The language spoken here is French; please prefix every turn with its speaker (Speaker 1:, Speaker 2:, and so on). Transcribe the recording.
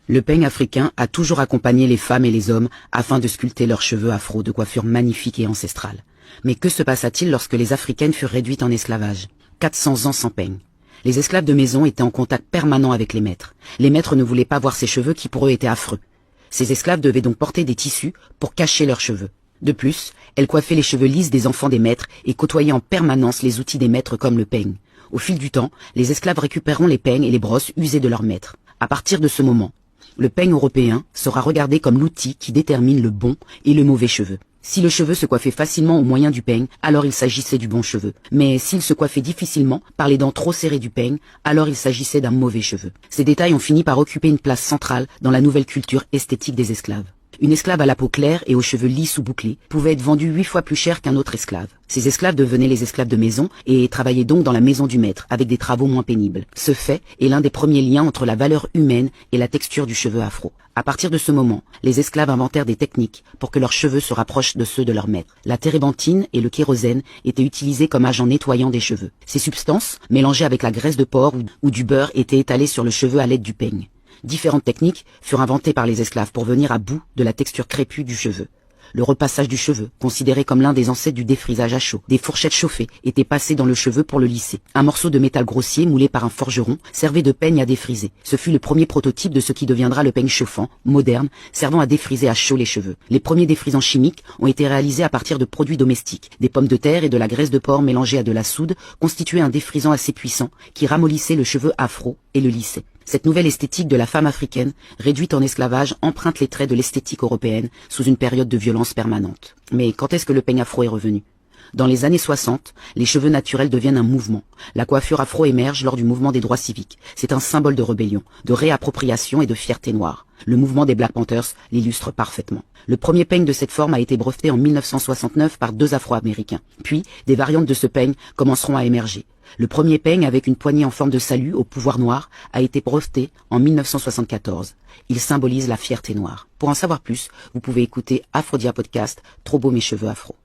Speaker 1: Le peigne africain a toujours accompagné les femmes et les hommes afin de sculpter leurs cheveux afro de coiffure magnifique et ancestrale. Mais que se passa-t-il lorsque les Africaines furent réduites en esclavage? 400 ans sans peigne. Les esclaves de maison étaient en contact permanent avec les maîtres. Les maîtres ne voulaient pas voir ces cheveux qui pour eux étaient affreux. Ces esclaves devaient donc porter des tissus pour cacher leurs cheveux. De plus, elles coiffaient les cheveux lisses des enfants des maîtres et côtoyaient en permanence les outils des maîtres comme le peigne. Au fil du temps, les esclaves récupéreront les peignes et les brosses usées de leurs maîtres. À partir de ce moment, le peigne européen sera regardé comme l'outil qui détermine le bon et le mauvais cheveu. Si le cheveu se coiffait facilement au moyen du peigne, alors il s'agissait du bon cheveu. Mais s'il se coiffait difficilement, par les dents trop serrées du peigne, alors il s'agissait d'un mauvais cheveu. Ces détails ont fini par occuper une place centrale dans la nouvelle culture esthétique des esclaves. Une esclave à la peau claire et aux cheveux lisses ou bouclés pouvait être vendue 8 fois plus cher qu'un autre esclave. Ces esclaves devenaient les esclaves de maison et travaillaient donc dans la maison du maître avec des travaux moins pénibles. Ce fait est l'un des premiers liens entre la valeur humaine et la texture du cheveu afro. À partir de ce moment, les esclaves inventèrent des techniques pour que leurs cheveux se rapprochent de ceux de leur maître. La térébenthine et le kérosène étaient utilisés comme agents nettoyants des cheveux. Ces substances, mélangées avec la graisse de porc ou du beurre, étaient étalées sur le cheveu à l'aide du peigne. Différentes techniques furent inventées par les esclaves pour venir à bout de la texture crépue du cheveu. Le repassage du cheveu, considéré comme l'un des ancêtres du défrisage à chaud. Des fourchettes chauffées étaient passées dans le cheveu pour le lisser. Un morceau de métal grossier moulé par un forgeron servait de peigne à défriser. Ce fut le premier prototype de ce qui deviendra le peigne chauffant, moderne, servant à défriser à chaud les cheveux. Les premiers défrisants chimiques ont été réalisés à partir de produits domestiques. Des pommes de terre et de la graisse de porc mélangées à de la soude constituaient un défrisant assez puissant qui ramollissait le cheveu afro et le lissait. Cette nouvelle esthétique de la femme africaine, réduite en esclavage, emprunte les traits de l'esthétique européenne sous une période de violence permanente. Mais quand est-ce que le peigne afro est revenu? Dans les années 60, les cheveux naturels deviennent un mouvement. La coiffure afro émerge lors du mouvement des droits civiques. C'est un symbole de rébellion, de réappropriation et de fierté noire. Le mouvement des Black Panthers l'illustre parfaitement. Le premier peigne de cette forme a été breveté en 1969 par 2 Afro-Américains. Puis, des variantes de ce peigne commenceront à émerger. Le premier peigne avec une poignée en forme de salut au pouvoir noir a été breveté en 1974. Il symbolise la fierté noire. Pour en savoir plus, vous pouvez écouter Afrodia Podcast, Trop beau mes cheveux afro.